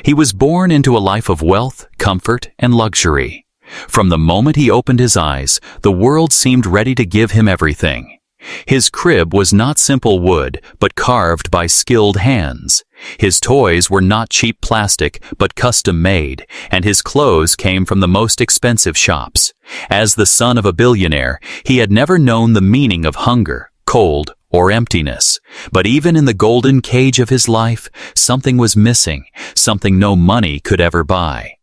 He was born into a life of wealth, comfort, and luxury. From the moment he opened his eyes, the world seemed ready to give him everything. His crib was not simple wood, but carved by skilled hands. His toys were not cheap plastic, but custom-made, and his clothes came from the most expensive shops. As the son of a billionaire, he had never known the meaning of hunger, cold, or emptiness. But even in the golden cage of his life, something was missing, something no money could ever buy.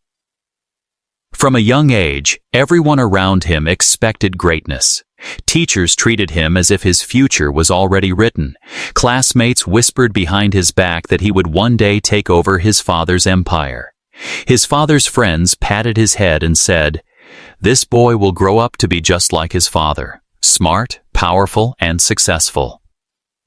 From a young age, everyone around him expected greatness. Teachers treated him as if his future was already written. Classmates whispered behind his back that he would one day take over his father's empire. His father's friends patted his head and said, "This boy will grow up to be just like his father, smart, powerful, and successful."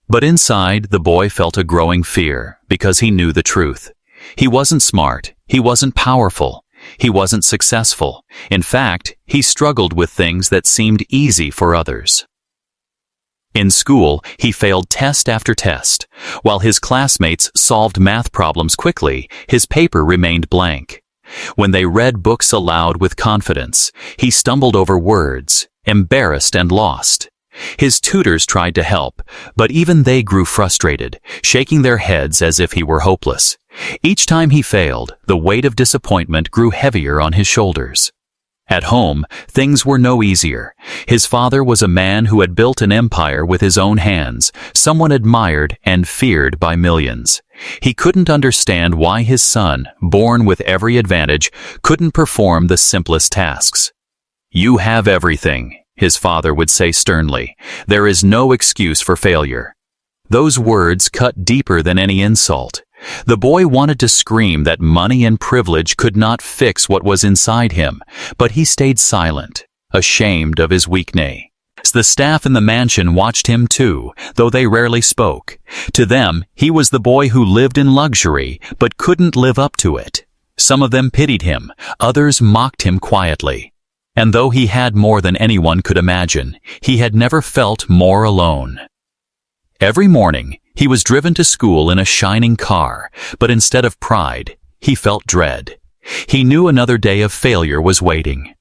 But inside, the boy felt a growing fear, because he knew the truth. He wasn't smart, he wasn't powerful, he wasn't successful. In fact, he struggled with things that seemed easy for others. In school, he failed test after test. While his classmates solved math problems quickly, his paper remained blank. When they read books aloud with confidence, he stumbled over words, embarrassed and lost. His tutors tried to help, but even they grew frustrated, shaking their heads as if he were hopeless. Each time he failed, the weight of disappointment grew heavier on his shoulders. At home, things were no easier. His father was a man who had built an empire with his own hands, someone admired and feared by millions. He couldn't understand why his son, born with every advantage, couldn't perform the simplest tasks. "You have everything," his father would say sternly. "There is no excuse for failure." Those words cut deeper than any insult. The boy wanted to scream that money and privilege could not fix what was inside him, but he stayed silent, ashamed of his weakness. The staff in the mansion watched him too, though they rarely spoke. To them, he was the boy who lived in luxury, but couldn't live up to it. Some of them pitied him, others mocked him quietly. And though he had more than anyone could imagine, he had never felt more alone. Every morning, he was driven to school in a shining car, but instead of pride, he felt dread. He knew another day of failure was waiting.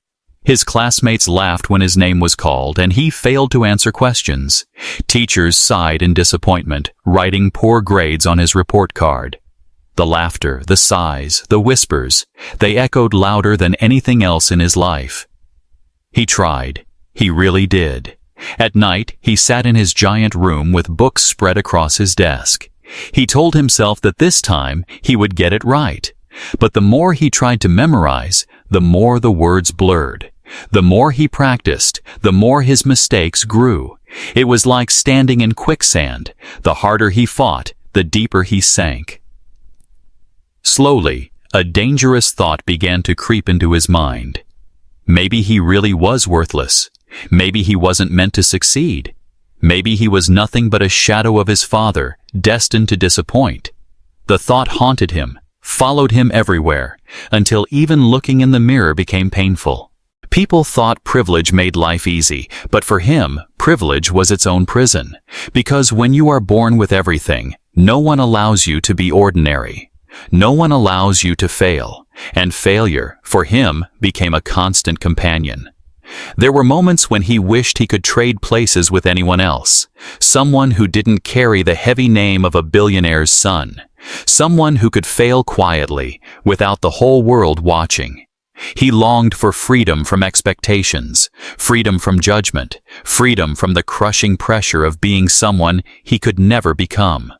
His classmates laughed when his name was called, and he failed to answer questions. Teachers sighed in disappointment, writing poor grades on his report card. The laughter, the sighs, the whispers, they echoed louder than anything else in his life. He tried. He really did. At night, he sat in his giant room with books spread across his desk. He told himself that this time he would get it right. But the more he tried to memorize, the more the words blurred. The more he practiced, the more his mistakes grew. It was like standing in quicksand. The harder he fought, the deeper he sank. Slowly, a dangerous thought began to creep into his mind. Maybe he really was worthless. Maybe he wasn't meant to succeed. Maybe he was nothing but a shadow of his father, destined to disappoint. The thought haunted him, followed him everywhere, until even looking in the mirror became painful. People thought privilege made life easy, but for him, privilege was its own prison. Because when you are born with everything, no one allows you to be ordinary. No one allows you to fail, and failure, for him, became a constant companion. There were moments when he wished he could trade places with anyone else. Someone who didn't carry the heavy name of a billionaire's son. Someone who could fail quietly, without the whole world watching. He longed for freedom from expectations, freedom from judgment, freedom from the crushing pressure of being someone he could never become.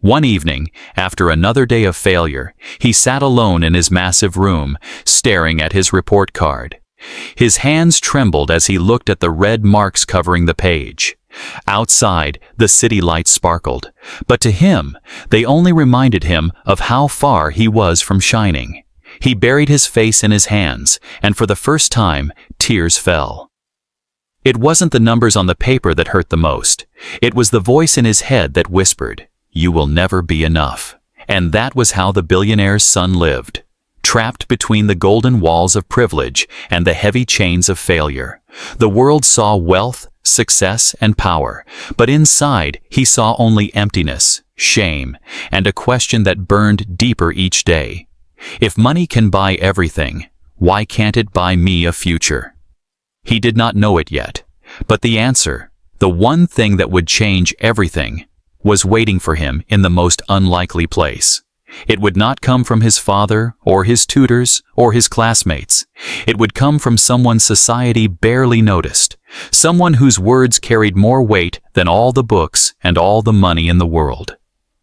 One evening, after another day of failure, he sat alone in his massive room, staring at his report card. His hands trembled as he looked at the red marks covering the page. Outside, the city lights sparkled, but to him, they only reminded him of how far he was from shining. He buried his face in his hands, and for the first time, tears fell. It wasn't the numbers on the paper that hurt the most. It was the voice in his head that whispered, "You will never be enough." And that was how the billionaire's son lived. Trapped between the golden walls of privilege and the heavy chains of failure. The world saw wealth, success, and power, but inside he saw only emptiness, shame, and a question that burned deeper each day. If money can buy everything, why can't it buy me a future? He did not know it yet, but the answer, the one thing that would change everything, was waiting for him in the most unlikely place. It would not come from his father, or his tutors, or his classmates. It would come from someone society barely noticed, someone whose words carried more weight than all the books and all the money in the world.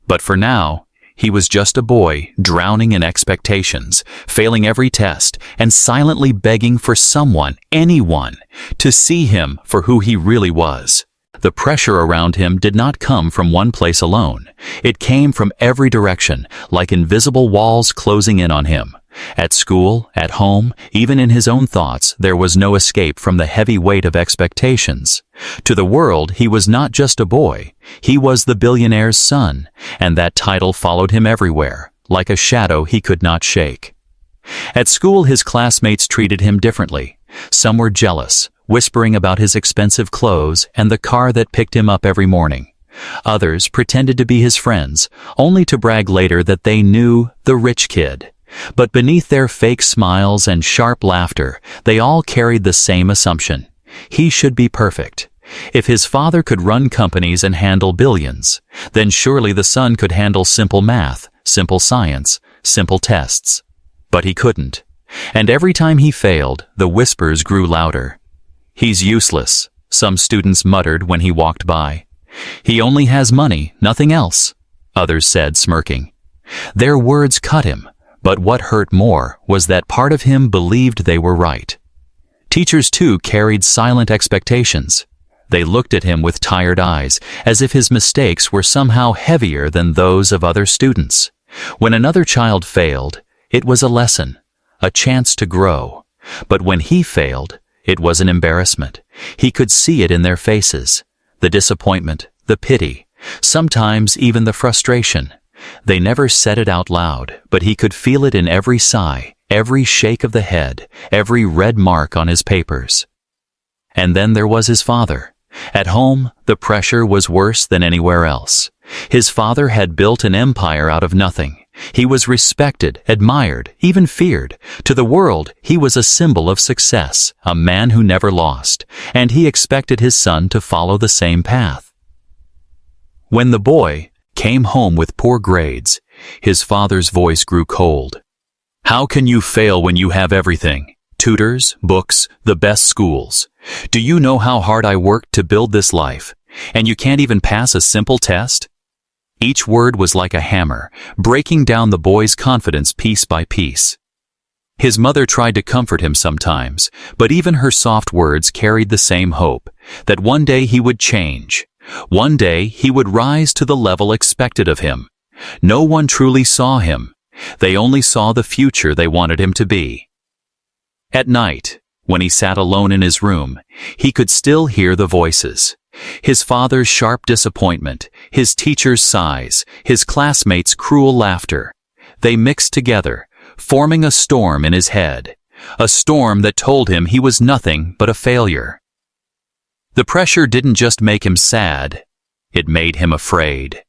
But for now, he was just a boy drowning in expectations, failing every test, and silently begging for someone, anyone, to see him for who he really was. The pressure around him did not come from one place alone. It came from every direction, like invisible walls closing in on him. At school, at home, even in his own thoughts, there was no escape from the heavy weight of expectations. To the world, he was not just a boy. He was the billionaire's son, and that title followed him everywhere, like a shadow he could not shake. At school, his classmates treated him differently. Some were jealous, whispering about his expensive clothes and the car that picked him up every morning. Others pretended to be his friends, only to brag later that they knew the rich kid. But beneath their fake smiles and sharp laughter, they all carried the same assumption. He should be perfect. If his father could run companies and handle billions, then surely the son could handle simple math, simple science, simple tests. But he couldn't. And every time he failed, the whispers grew louder. "He's useless," some students muttered when he walked by. "He only has money, nothing else," others said, smirking. Their words cut him, but what hurt more was that part of him believed they were right. Teachers, too, carried silent expectations. They looked at him with tired eyes, as if his mistakes were somehow heavier than those of other students. When another child failed, it was a lesson, a chance to grow. But when he failed, it was an embarrassment. He could see it in their faces, the disappointment, the pity, sometimes even the frustration. They never said it out loud, but he could feel it in every sigh, every shake of the head, every red mark on his papers. And then there was his father. At home, the pressure was worse than anywhere else. His father had built an empire out of nothing. He was respected, admired, even feared. To the world, he was a symbol of success, a man who never lost, and he expected his son to follow the same path. When the boy came home with poor grades, his father's voice grew cold. "How can you fail when you have everything? Tutors, books, the best schools. Do you know how hard I worked to build this life? And you can't even pass a simple test?" Each word was like a hammer, breaking down the boy's confidence piece by piece. His mother tried to comfort him sometimes, but even her soft words carried the same hope, that one day he would change. One day he would rise to the level expected of him. No one truly saw him. They only saw the future they wanted him to be. At night, when he sat alone in his room, he could still hear the voices. His father's sharp disappointment, his teacher's sighs, his classmates' cruel laughter. They mixed together, forming a storm in his head, a storm that told him he was nothing but a failure. The pressure didn't just make him sad, it made him afraid.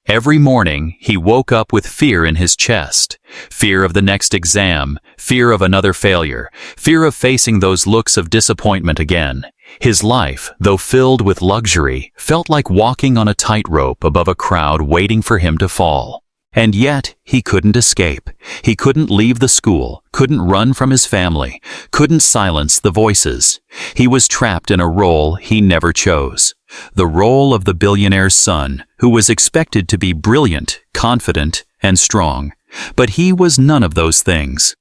Every morning, he woke up with fear in his chest, fear of the next exam, fear of another failure, fear of facing those looks of disappointment again. His life, though filled with luxury, felt like walking on a tightrope above a crowd waiting for him to fall. And yet, he couldn't escape. He couldn't leave the school, couldn't run from his family, couldn't silence the voices. He was trapped in a role he never chose. The role of the billionaire's son, who was expected to be brilliant, confident, and strong. But he was none of those things.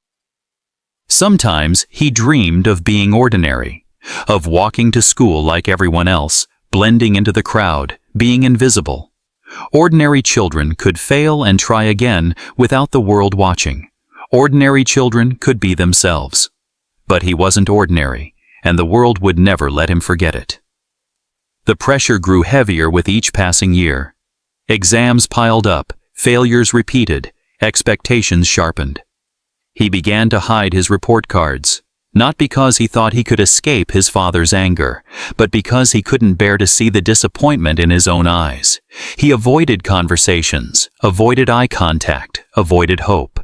Sometimes he dreamed of being ordinary, of walking to school like everyone else, blending into the crowd, being invisible. Ordinary children could fail and try again without the world watching. Ordinary children could be themselves. But he wasn't ordinary, and the world would never let him forget it. The pressure grew heavier with each passing year. Exams piled up, failures repeated, expectations sharpened. He began to hide his report cards, not because he thought he could escape his father's anger, but because he couldn't bear to see the disappointment in his own eyes. He avoided conversations, avoided eye contact, avoided hope.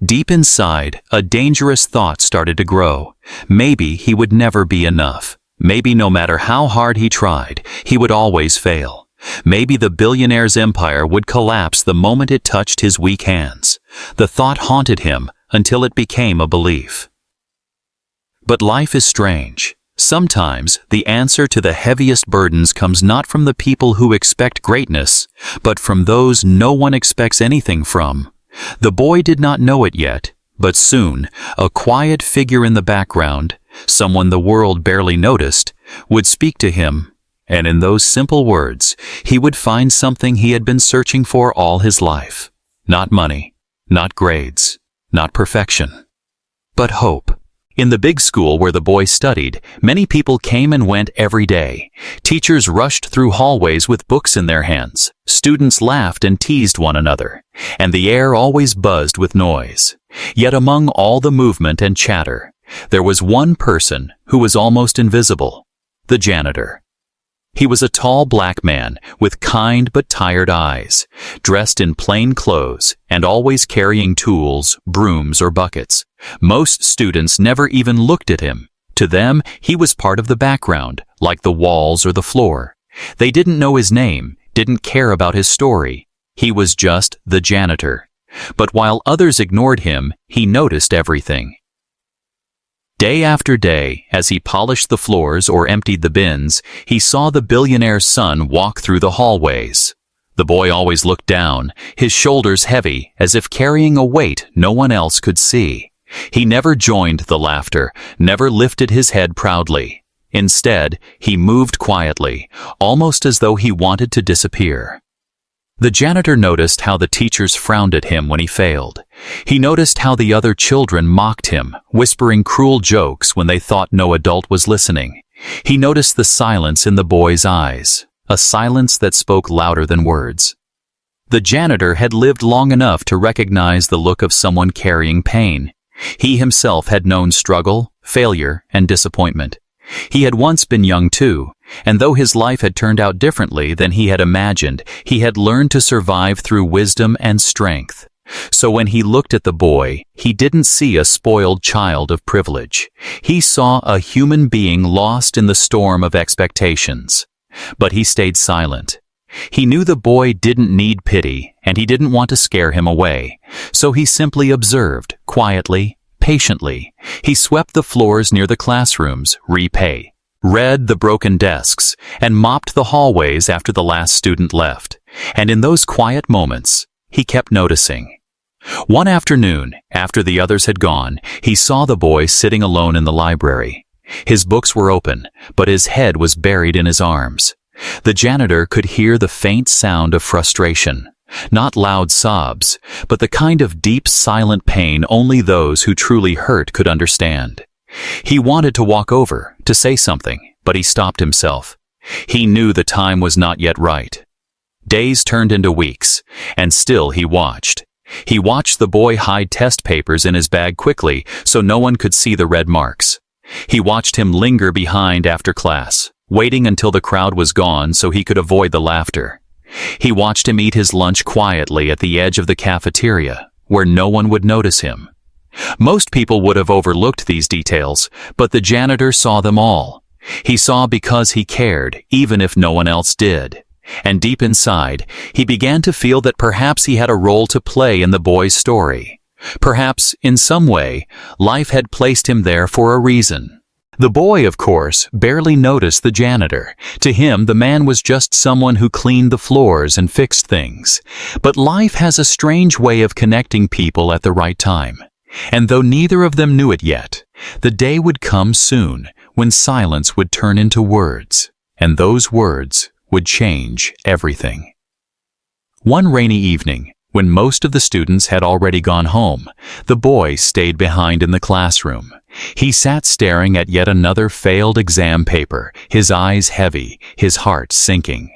Deep inside, a dangerous thought started to grow. Maybe he would never be enough. Maybe no matter how hard he tried, he would always fail. Maybe the billionaire's empire would collapse the moment it touched his weak hands. The thought haunted him until it became a belief. But life is strange. Sometimes the answer to the heaviest burdens comes not from the people who expect greatness, but from those no one expects anything from. The boy did not know it yet, but soon, a quiet figure in the background, someone the world barely noticed, would speak to him, and in those simple words, he would find something he had been searching for all his life. Not money, not grades, not perfection, but hope. In the big school where the boy studied, many people came and went every day. Teachers rushed through hallways with books in their hands. Students laughed and teased one another, and the air always buzzed with noise. Yet among all the movement and chatter, there was one person who was almost invisible: the janitor. He was a tall black man with kind but tired eyes, dressed in plain clothes and always carrying tools, brooms, or buckets. Most students never even looked at him. To them, he was part of the background, like the walls or the floor. They didn't know his name, didn't care about his story. He was just the janitor. But while others ignored him, he noticed everything. Day after day, as he polished the floors or emptied the bins, he saw the billionaire's son walk through the hallways. The boy always looked down, his shoulders heavy, as if carrying a weight no one else could see. He never joined the laughter, never lifted his head proudly. Instead, he moved quietly, almost as though he wanted to disappear. The janitor noticed how the teachers frowned at him when he failed. He noticed how the other children mocked him, whispering cruel jokes when they thought no adult was listening. He noticed the silence in the boy's eyes, a silence that spoke louder than words. The janitor had lived long enough to recognize the look of someone carrying pain. He himself had known struggle, failure, and disappointment. He had once been young too, and though his life had turned out differently than he had imagined, he had learned to survive through wisdom and strength. So when he looked at the boy, he didn't see a spoiled child of privilege. He saw a human being lost in the storm of expectations. But he stayed silent. He knew the boy didn't need pity, and he didn't want to scare him away. So he simply observed, quietly, patiently. He swept the floors near the classrooms, read the broken desks, and mopped the hallways after the last student left. And in those quiet moments, he kept noticing. One afternoon, after the others had gone, he saw the boy sitting alone in the library. His books were open, but his head was buried in his arms. The janitor could hear the faint sound of frustration. Not loud sobs, but the kind of deep, silent pain only those who truly hurt could understand. He wanted to walk over, to say something, but he stopped himself. He knew the time was not yet right. Days turned into weeks, and still he watched. He watched the boy hide test papers in his bag quickly so no one could see the red marks. He watched him linger behind after class, waiting until the crowd was gone so he could avoid the laughter. He watched him eat his lunch quietly at the edge of the cafeteria, where no one would notice him. Most people would have overlooked these details, but the janitor saw them all. He saw because he cared, even if no one else did. And deep inside, he began to feel that perhaps he had a role to play in the boy's story. Perhaps, in some way, life had placed him there for a reason. The boy, of course, barely noticed the janitor. To him, the man was just someone who cleaned the floors and fixed things. But life has a strange way of connecting people at the right time. And though neither of them knew it yet, the day would come soon when silence would turn into words, and those words would change everything. One rainy evening, when most of the students had already gone home, the boy stayed behind in the classroom. He sat staring at yet another failed exam paper, his eyes heavy, his heart sinking.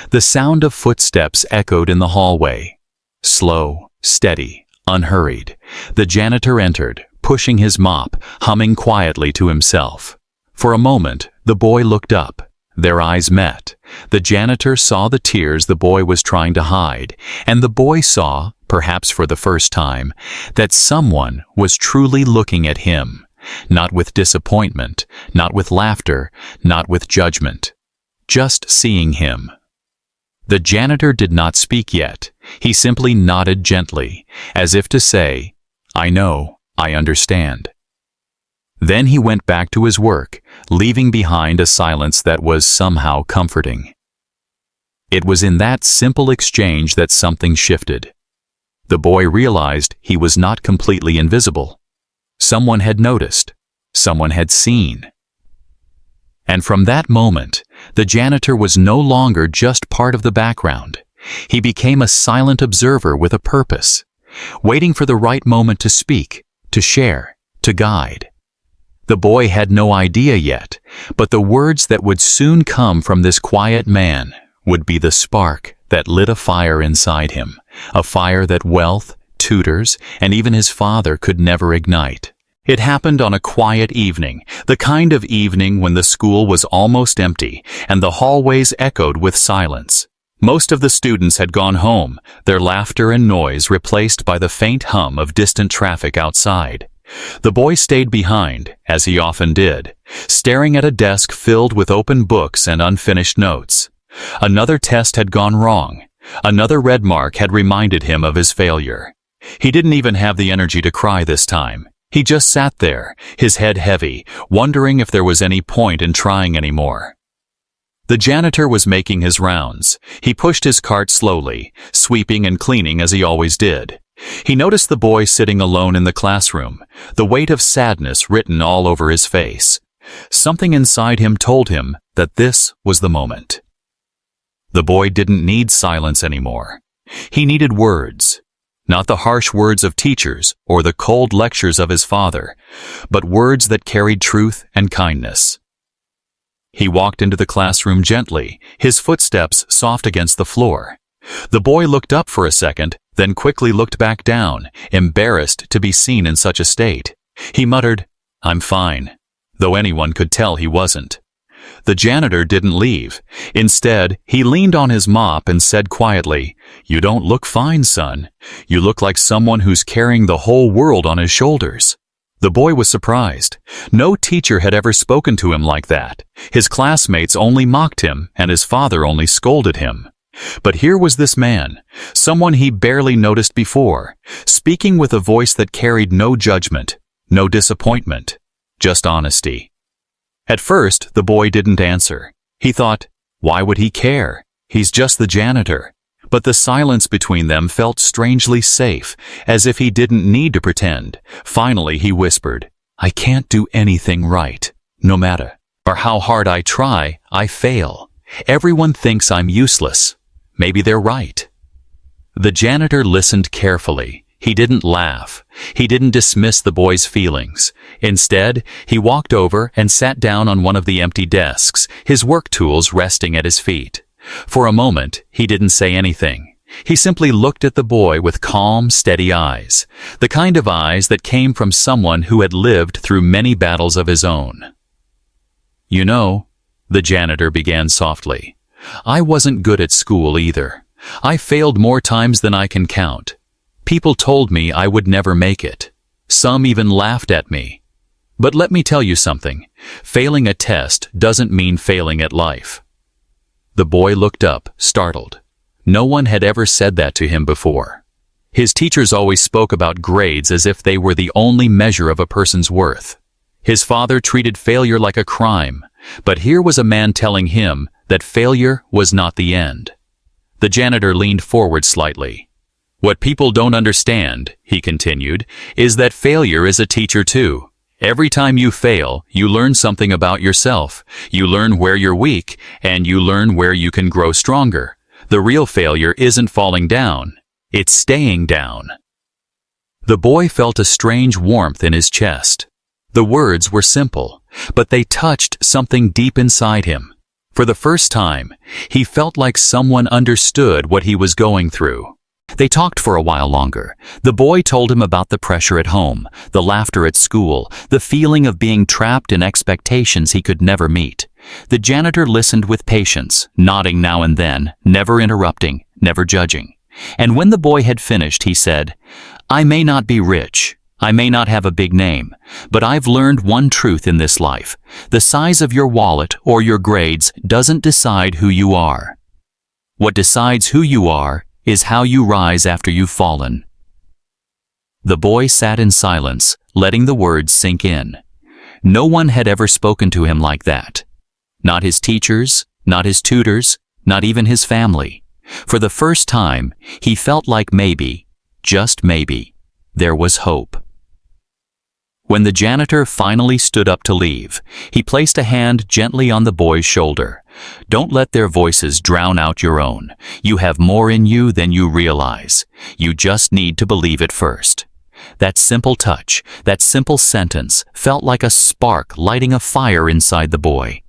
The sound of footsteps echoed in the hallway. Slow, steady, unhurried. The janitor entered, pushing his mop, humming quietly to himself. For a moment, the boy looked up. Their eyes met. The janitor saw the tears the boy was trying to hide, and the boy saw, perhaps for the first time, that someone was truly looking at him, not with disappointment, not with laughter, not with judgment, just seeing him. The janitor did not speak yet. He simply nodded gently, as if to say, "I know, I understand." Then he went back to his work, leaving behind a silence that was somehow comforting. It was in that simple exchange that something shifted. The boy realized he was not completely invisible. Someone had noticed. Someone had seen. And from that moment, the janitor was no longer just part of the background. He became a silent observer with a purpose, waiting for the right moment to speak, to share, to guide. The boy had no idea yet, but the words that would soon come from this quiet man would be the spark that lit a fire inside him, a fire that wealth, tutors, and even his father could never ignite. It happened on a quiet evening, the kind of evening when the school was almost empty and the hallways echoed with silence. Most of the students had gone home, their laughter and noise replaced by the faint hum of distant traffic outside. The boy stayed behind, as he often did, staring at a desk filled with open books and unfinished notes. Another test had gone wrong. Another red mark had reminded him of his failure. He didn't even have the energy to cry this time. He just sat there, his head heavy, wondering if there was any point in trying anymore. The janitor was making his rounds. He pushed his cart slowly, sweeping and cleaning as he always did. He noticed the boy sitting alone in the classroom, the weight of sadness written all over his face. Something inside him told him that this was the moment. The boy didn't need silence anymore. He needed words. Not the harsh words of teachers or the cold lectures of his father, but words that carried truth and kindness. He walked into the classroom gently, his footsteps soft against the floor. The boy looked up for a second, then quickly looked back down, embarrassed to be seen in such a state. He muttered, "I'm fine," though anyone could tell he wasn't. The janitor didn't leave. Instead, he leaned on his mop and said quietly, "You don't look fine, son. You look like someone who's carrying the whole world on his shoulders." The boy was surprised. No teacher had ever spoken to him like that. His classmates only mocked him, and his father only scolded him. But here was this man, someone he barely noticed before, speaking with a voice that carried no judgment, no disappointment, just honesty. At first, the boy didn't answer. He thought, why would he care? He's just the janitor. But the silence between them felt strangely safe, as if he didn't need to pretend. Finally, he whispered, "I can't do anything right. No matter how hard I try, I fail. Everyone thinks I'm useless. Maybe they're right." The janitor listened carefully. He didn't laugh. He didn't dismiss the boy's feelings. Instead, he walked over and sat down on one of the empty desks, his work tools resting at his feet. For a moment, he didn't say anything. He simply looked at the boy with calm, steady eyes, the kind of eyes that came from someone who had lived through many battles of his own. "You know," the janitor began softly, "I wasn't good at school either. I failed more times than I can count. People told me I would never make it. Some even laughed at me. But let me tell you something. Failing a test doesn't mean failing at life." The boy looked up, startled. No one had ever said that to him before. His teachers always spoke about grades as if they were the only measure of a person's worth. His father treated failure like a crime, but here was a man telling him that failure was not the end. The janitor leaned forward slightly. "What people don't understand," he continued, "is that failure is a teacher too. Every time you fail, you learn something about yourself. You learn where you're weak, and you learn where you can grow stronger. The real failure isn't falling down. It's staying down." The boy felt a strange warmth in his chest. The words were simple, but they touched something deep inside him. For the first time, he felt like someone understood what he was going through. They talked for a while longer. The boy told him about the pressure at home, the laughter at school, the feeling of being trapped in expectations he could never meet. The janitor listened with patience, nodding now and then, never interrupting, never judging. And when the boy had finished, he said, "I may not be rich. I may not have a big name, but I've learned one truth in this life. The size of your wallet or your grades doesn't decide who you are. What decides who you are is how you rise after you've fallen." The boy sat in silence, letting the words sink in. No one had ever spoken to him like that. Not his teachers, not his tutors, not even his family. For the first time, he felt like maybe, just maybe, there was hope. When the janitor finally stood up to leave, he placed a hand gently on the boy's shoulder. "Don't let their voices drown out your own. You have more in you than you realize. You just need to believe it first." That simple touch, that simple sentence, felt like a spark lighting a fire inside the boy.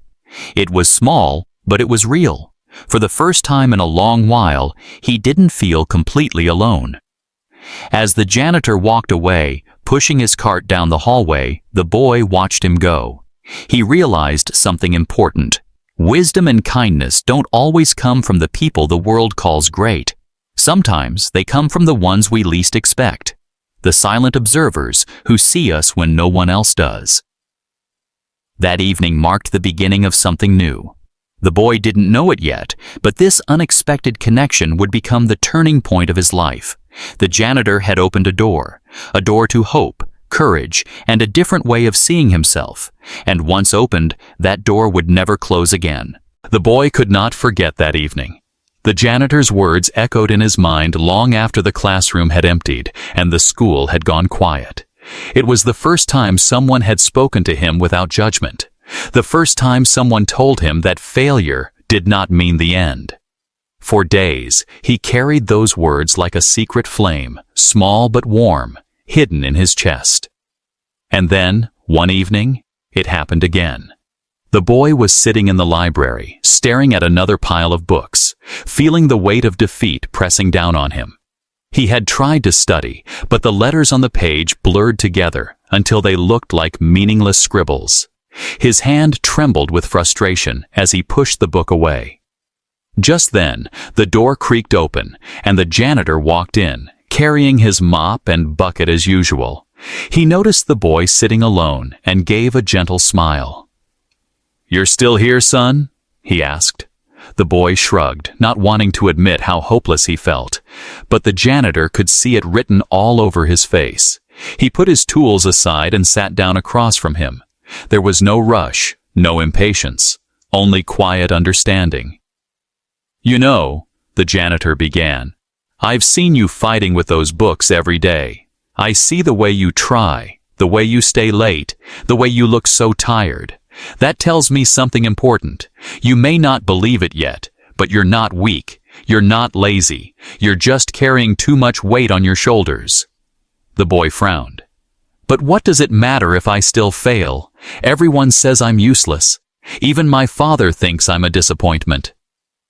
It was small, but it was real. For the first time in a long while, he didn't feel completely alone. As the janitor walked away, pushing his cart down the hallway, the boy watched him go. He realized something important. Wisdom and kindness don't always come from the people the world calls great. Sometimes they come from the ones we least expect. The silent observers who see us when no one else does. That evening marked the beginning of something new. The boy didn't know it yet, but this unexpected connection would become the turning point of his life. The janitor had opened a door to hope, courage, and a different way of seeing himself. And once opened, that door would never close again. The boy could not forget that evening. The janitor's words echoed in his mind long after the classroom had emptied and the school had gone quiet. It was the first time someone had spoken to him without judgment. The first time someone told him that failure did not mean the end. For days, he carried those words like a secret flame, small but warm, hidden in his chest. And then, one evening, it happened again. The boy was sitting in the library, staring at another pile of books, feeling the weight of defeat pressing down on him. He had tried to study, but the letters on the page blurred together until they looked like meaningless scribbles. His hand trembled with frustration as he pushed the book away. Just then, the door creaked open, and the janitor walked in, carrying his mop and bucket as usual. He noticed the boy sitting alone and gave a gentle smile. "You're still here, son?" he asked. The boy shrugged, not wanting to admit how hopeless he felt, but the janitor could see it written all over his face. He put his tools aside and sat down across from him. There was no rush, no impatience, only quiet understanding. "You know," the janitor began, "I've seen you fighting with those books every day. I see the way you try, the way you stay late, the way you look so tired. That tells me something important. You may not believe it yet, but you're not weak. You're not lazy. You're just carrying too much weight on your shoulders." The boy frowned. "But what does it matter if I still fail? Everyone says I'm useless. Even my father thinks I'm a disappointment."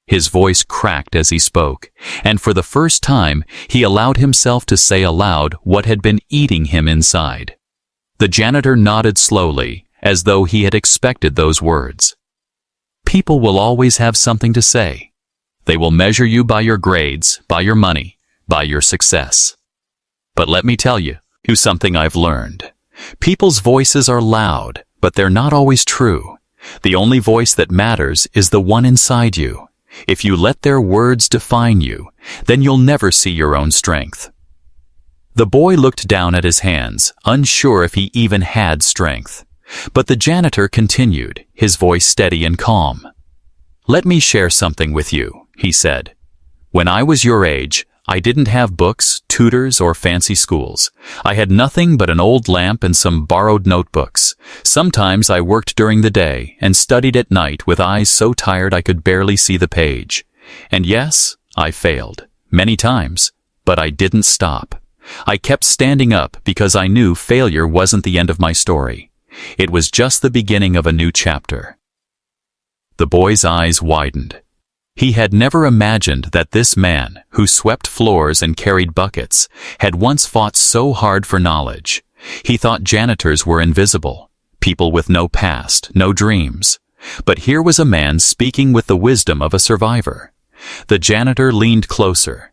His voice cracked as he spoke, and for the first time, he allowed himself to say aloud what had been eating him inside. The janitor nodded slowly, as though he had expected those words. "People will always have something to say. They will measure you by your grades, by your money, by your success. But let me tell you something I've learned. People's voices are loud, but they're not always true. The only voice that matters is the one inside you. If you let their words define you, then you'll never see your own strength." The boy looked down at his hands, unsure if he even had strength. But the janitor continued, his voice steady and calm. "Let me share something with you," he said. "When I was your age, I didn't have books, tutors, or fancy schools. I had nothing but an old lamp and some borrowed notebooks. Sometimes I worked during the day and studied at night with eyes so tired I could barely see the page. And yes, I failed, many times, but I didn't stop. I kept standing up because I knew failure wasn't the end of my story. It was just the beginning of a new chapter." The boy's eyes widened. He had never imagined that this man, who swept floors and carried buckets, had once fought so hard for knowledge. He thought janitors were invisible, people with no past, no dreams. But here was a man speaking with the wisdom of a survivor. The janitor leaned closer.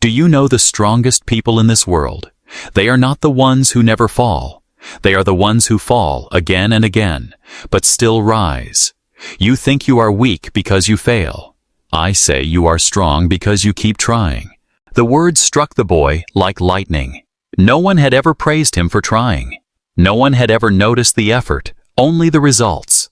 "Do you know the strongest people in this world? They are not the ones who never fall. They are the ones who fall again and again, but still rise. You think you are weak because you fail. I say you are strong because you keep trying." The words struck the boy like lightning. No one had ever praised him for trying. No one had ever noticed the effort, only the results.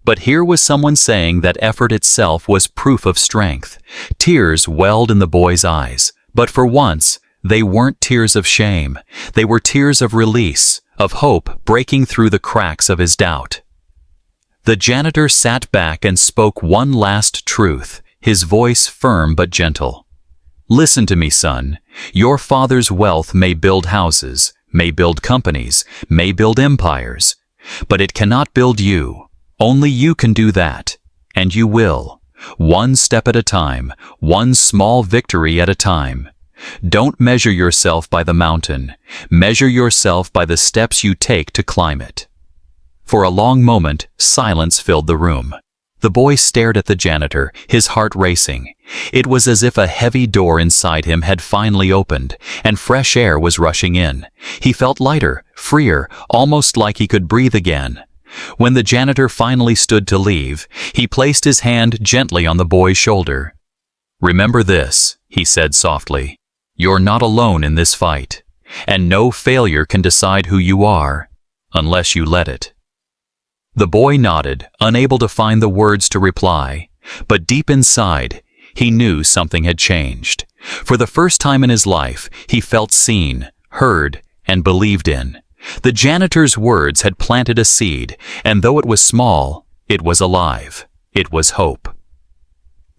But here was someone saying that effort itself was proof of strength. Tears welled in the boy's eyes, but for once, they weren't tears of shame. They were tears of release, of hope breaking through the cracks of his doubt. The janitor sat back and spoke one last truth, his voice firm but gentle. "Listen to me, son. Your father's wealth may build houses, may build companies, may build empires, but it cannot build you. Only you can do that, and you will. One step at a time, one small victory at a time. Don't measure yourself by the mountain. Measure yourself by the steps you take to climb it." For a long moment, silence filled the room. The boy stared at the janitor, his heart racing. It was as if a heavy door inside him had finally opened, and fresh air was rushing in. He felt lighter, freer, almost like he could breathe again. When the janitor finally stood to leave, he placed his hand gently on the boy's shoulder. "Remember this," he said softly. "You're not alone in this fight, and no failure can decide who you are, unless you let it." The boy nodded, unable to find the words to reply, but deep inside, he knew something had changed. For the first time in his life, he felt seen, heard, and believed in. The janitor's words had planted a seed, and though it was small, it was alive. It was hope.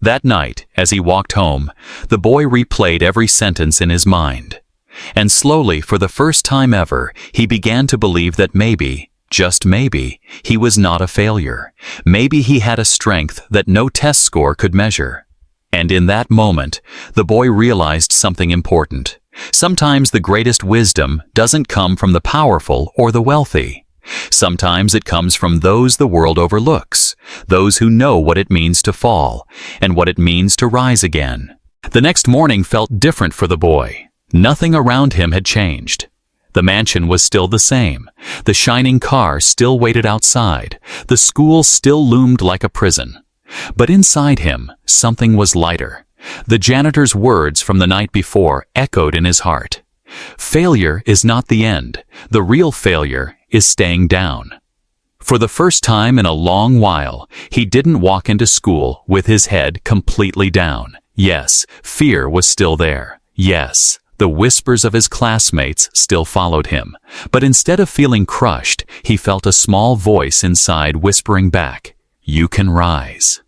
That night, as he walked home, the boy replayed every sentence in his mind. And slowly, for the first time ever, he began to believe that maybe, just maybe, he was not a failure. Maybe he had a strength that no test score could measure. And in that moment, the boy realized something important. Sometimes the greatest wisdom doesn't come from the powerful or the wealthy. Sometimes it comes from those the world overlooks, those who know what it means to fall and what it means to rise again. The next morning felt different for the boy. Nothing around him had changed. The mansion was still the same. The shining car still waited outside. The school still loomed like a prison. But inside him, something was lighter. The janitor's words from the night before echoed in his heart. Failure is not the end. The real failure is staying down. For the first time in a long while, he didn't walk into school with his head completely down. Yes, fear was still there. Yes, the whispers of his classmates still followed him. But instead of feeling crushed, he felt a small voice inside whispering back, "You can rise."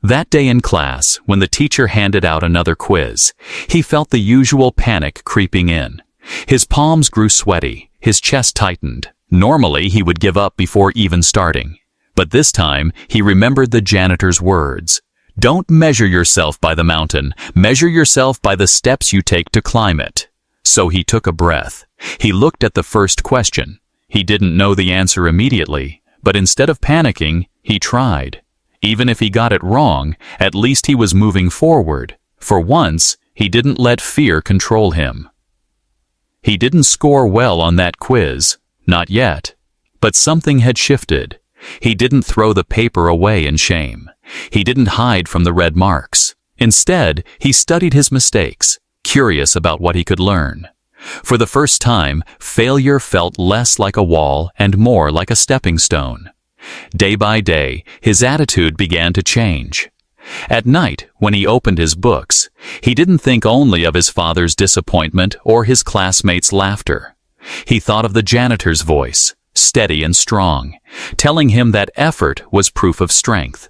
That day in class, when the teacher handed out another quiz, he felt the usual panic creeping in. His palms grew sweaty, his chest tightened. Normally, he would give up before even starting. But this time, he remembered the janitor's words. "Don't measure yourself by the mountain. Measure yourself by the steps you take to climb it." So he took a breath. He looked at the first question. He didn't know the answer immediately, but instead of panicking, he tried. Even if he got it wrong, at least he was moving forward. For once, he didn't let fear control him. He didn't score well on that quiz, not yet. But something had shifted. He didn't throw the paper away in shame. He didn't hide from the red marks. Instead, he studied his mistakes, curious about what he could learn. For the first time, failure felt less like a wall and more like a stepping stone. Day by day, his attitude began to change. At night, when he opened his books, he didn't think only of his father's disappointment or his classmates' laughter. He thought of the janitor's voice, steady and strong, telling him that effort was proof of strength.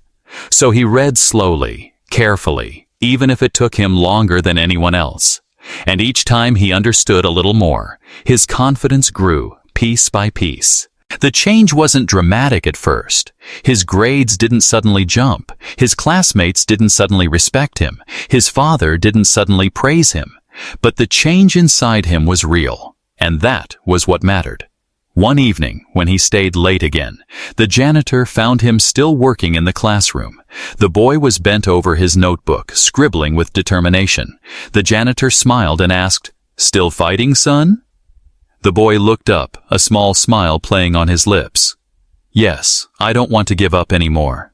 So he read slowly, carefully, even if it took him longer than anyone else. And each time he understood a little more, his confidence grew, piece by piece. The change wasn't dramatic at first. His grades didn't suddenly jump. His classmates didn't suddenly respect him. His father didn't suddenly praise him. But the change inside him was real, and that was what mattered. One evening, when he stayed late again, the janitor found him still working in the classroom. The boy was bent over his notebook, scribbling with determination. The janitor smiled and asked, "Still fighting, son?" The boy looked up, a small smile playing on his lips. "Yes, I don't want to give up anymore."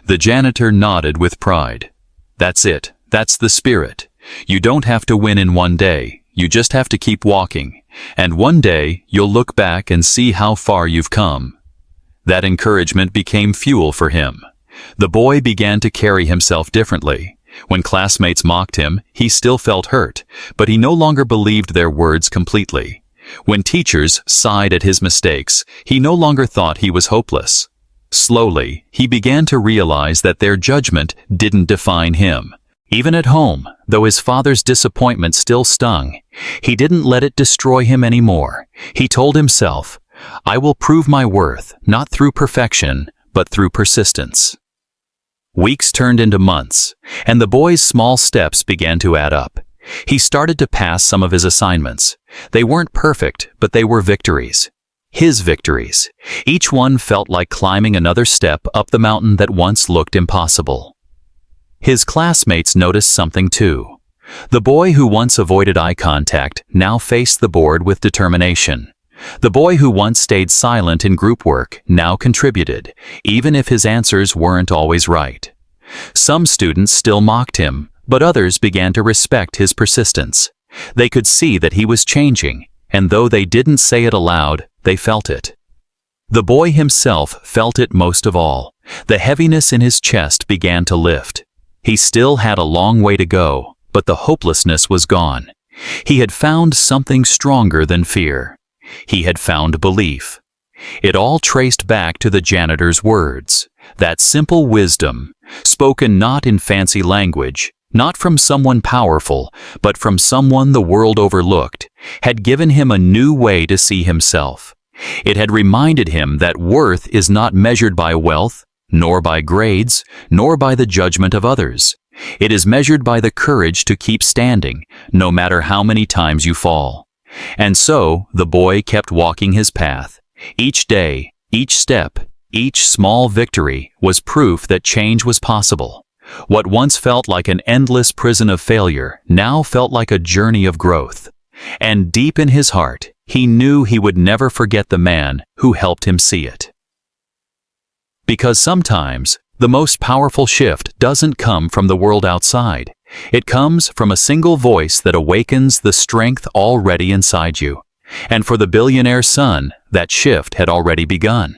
The janitor nodded with pride. "That's it. That's the spirit. You don't have to win in one day. You just have to keep walking. And one day, you'll look back and see how far you've come." That encouragement became fuel for him. The boy began to carry himself differently. When classmates mocked him, he still felt hurt, but he no longer believed their words completely. When teachers sighed at his mistakes, he no longer thought he was hopeless. Slowly, he began to realize that their judgment didn't define him. Even at home, though his father's disappointment still stung, he didn't let it destroy him anymore. He told himself, "I will prove my worth, not through perfection, but through persistence." Weeks turned into months, and the boy's small steps began to add up. He started to pass some of his assignments. They weren't perfect, but they were victories. His victories. Each one felt like climbing another step up the mountain that once looked impossible. His classmates noticed something too. The boy who once avoided eye contact now faced the board with determination. The boy who once stayed silent in group work now contributed, even if his answers weren't always right. Some students still mocked him, but others began to respect his persistence. They could see that he was changing, and though they didn't say it aloud, they felt it. The boy himself felt it most of all. The heaviness in his chest began to lift. He still had a long way to go, but the hopelessness was gone. He had found something stronger than fear. He had found belief. It all traced back to the janitor's words, that simple wisdom, spoken not in fancy language, not from someone powerful, but from someone the world overlooked, had given him a new way to see himself. It had reminded him that worth is not measured by wealth, nor by grades, nor by the judgment of others. It is measured by the courage to keep standing, no matter how many times you fall. And so, the boy kept walking his path. Each day, each step, each small victory was proof that change was possible. What once felt like an endless prison of failure now felt like a journey of growth. And deep in his heart, he knew he would never forget the man who helped him see it. Because sometimes, the most powerful shift doesn't come from the world outside. It comes from a single voice that awakens the strength already inside you. And for the billionaire son, that shift had already begun.